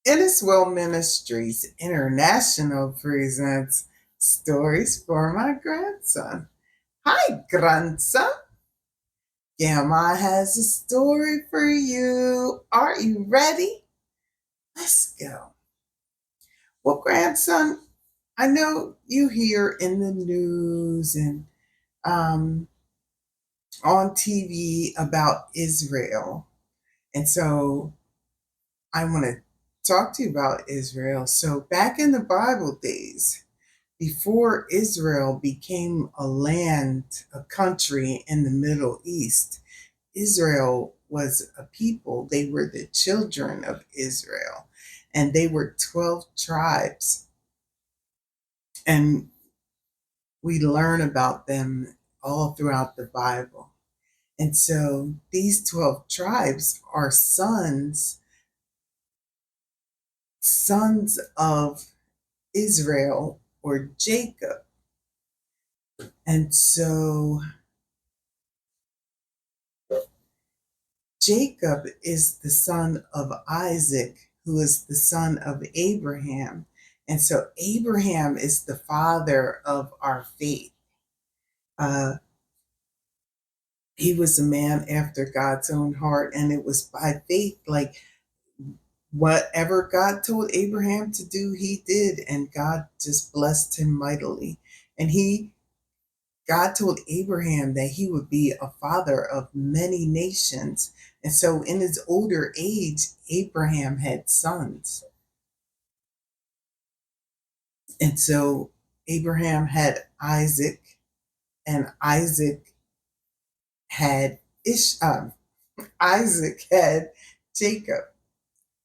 Inniswell Ministries International presents Stories for My Grandson. Hi, grandson. Grandma has a story for you. Are you ready? Let's go. Well, grandson, I know you hear in the news and um, on TV about Israel. And so I want to talk to you about Israel. So, back in the Bible days, before Israel became a country in the Middle East, Israel was a people. They were the children of Israel, and they were 12 tribes. And we learn about them all throughout the Bible. And so these 12 tribes are sons of Israel or Jacob. And so Jacob is the son of Isaac, who is the son of Abraham. And so Abraham is the father of our faith. Uh, he was a man after God's own heart, and it was by faith, like whatever God told Abraham to do, he did, and God just blessed him mightily. And God told Abraham that he would be a father of many nations. And so in his older age, Abraham had sons. And so Abraham had Isaac, and had Ish, um, Isaac had Jacob.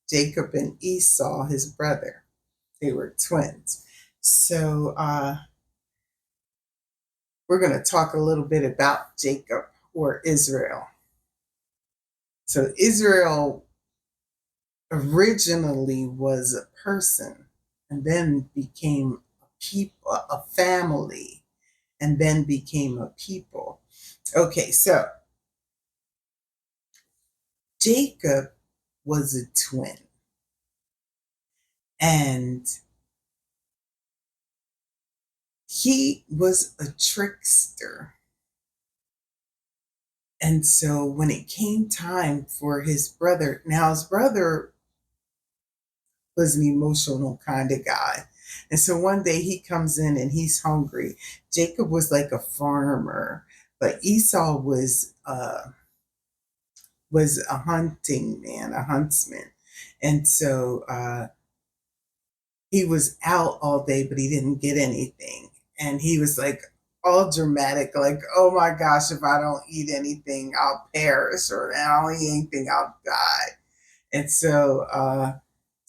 Jacob and Esau, his brother. They were twins. So we're going to talk a little bit about Jacob or Israel. So Israel originally was a person and then became a people, a family, and then became a people. Okay, so Jacob was a twin, and he was a trickster. And so when it came time for his brother, now his brother was an emotional kind of guy. And so one day he comes in and he's hungry. Jacob was like a farmer, but Esau was a hunting man, a huntsman. And so he was out all day, but he didn't get anything. And he was like all dramatic, like, oh my gosh, if I don't eat anything, I'll perish, or I don't eat anything, I'll die. And so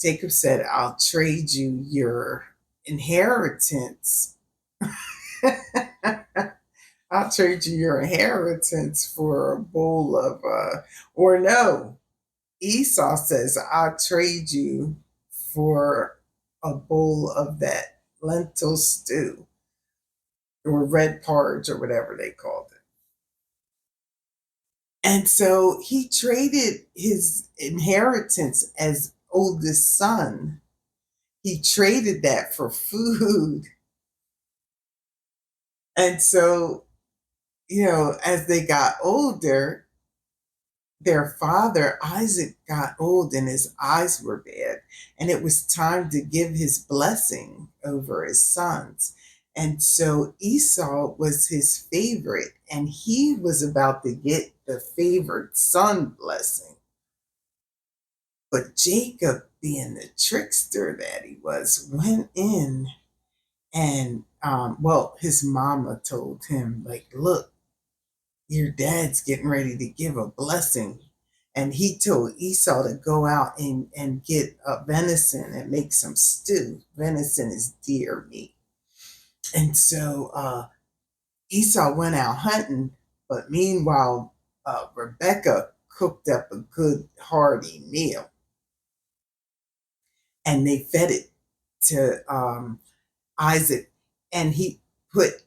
Jacob said, I'll trade you your inheritance. I'll trade you your inheritance for a bowl of, or no, Esau says, I'll trade you for a bowl of that lentil stew or red porridge or whatever they called it. And so he traded his inheritance as oldest son. He traded that for food. And so, as they got older, their father, Isaac, got old and his eyes were bad. And it was time to give his blessing over his sons. And so Esau was his favorite, and he was about to get the favored son blessing. But Jacob, being the trickster that he was, went in and, well, his mama told him, like, look, your dad's getting ready to give a blessing. And he told Esau to go out and get venison and make some stew. Venison is deer meat. And so Esau went out hunting, but meanwhile, Rebecca cooked up a good hearty meal, and they fed it to Isaac, and he put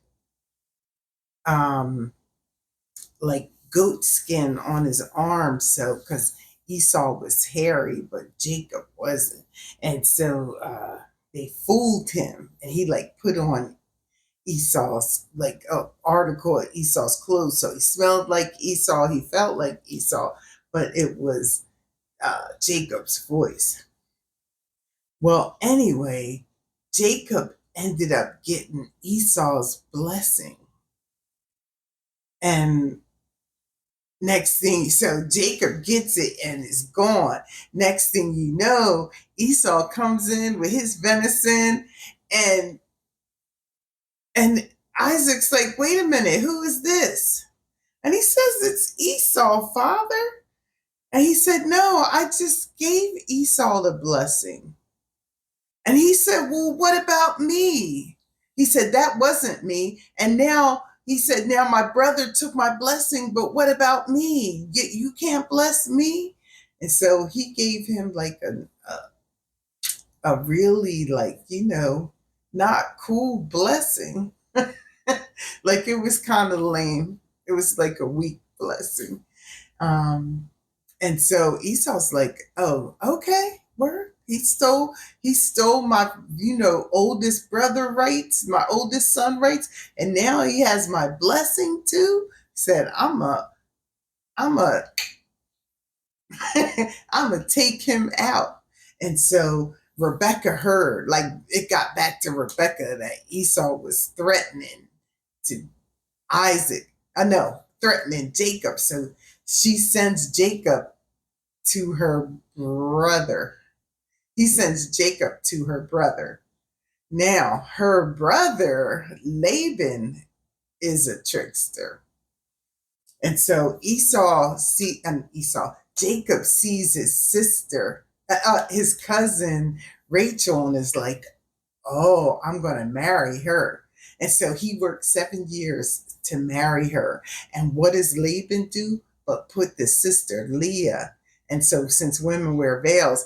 um, like goat skin on his arm, so because Esau was hairy, but Jacob wasn't. And so they fooled him, and he like put on Esau's like article of Esau's clothes. So he smelled like Esau, he felt like Esau, but it was Jacob's voice. Well, anyway, Jacob ended up getting Esau's blessing. And next thing, so Jacob gets it and is gone. Next thing you know, Esau comes in with his venison, and and Isaac's like, wait a minute, who is this? And he says, it's Esau, father. And he said, no, I just gave Esau the blessing. And he said, well, what about me? He said, that wasn't me. And now he said, now my brother took my blessing, but what about me? You can't bless me. And so he gave him like a really like, not cool blessing. Like it was kind of lame. It was like a weak blessing. Um, and so Esau's like, oh, okay, word. He stole my, oldest brother rights, my oldest son rights, and now he has my blessing too. Said, I'm a, I'm gonna take him out. And so Rebecca heard, like it got back to Rebecca that Esau was threatening to Isaac. I know, threatening Jacob. So she sends Jacob to her brother. He sends Jacob to her brother. Now, her brother, Laban, is a trickster. And so Jacob sees his sister, his cousin Rachel, and is like, oh, I'm going to marry her. And so he worked 7 years to marry her. And what does Laban do? But put the sister Leah. And so since women wear veils,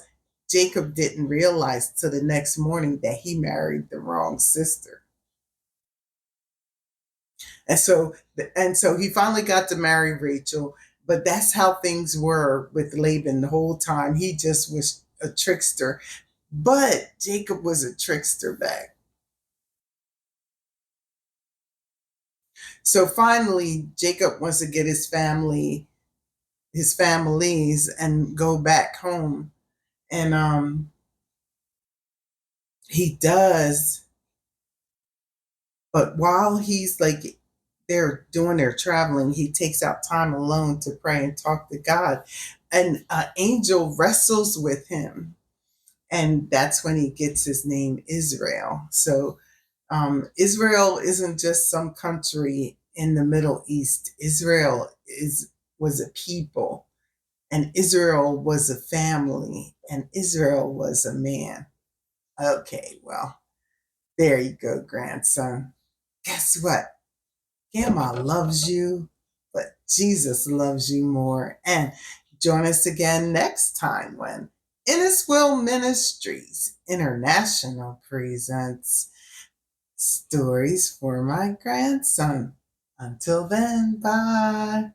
Jacob didn't realize till the next morning that he married the wrong sister. And so he finally got to marry Rachel, but that's how things were with Laban the whole time. He just was a trickster. But Jacob was a trickster back. So finally, Jacob wants to get his families, and go back home. And he does. But while he's like they're doing their traveling, he takes out time alone to pray and talk to God. And an angel wrestles with him. And that's when he gets his name Israel. So Israel isn't just some country in the Middle East. Israel was a people, and Israel was a family, and Israel was a man. Okay, well, there you go, grandson. Guess what? Grandma loves you, but Jesus loves you more. And join us again next time when Inniswil Ministries International presents Stories for My Grandson. Until then, bye.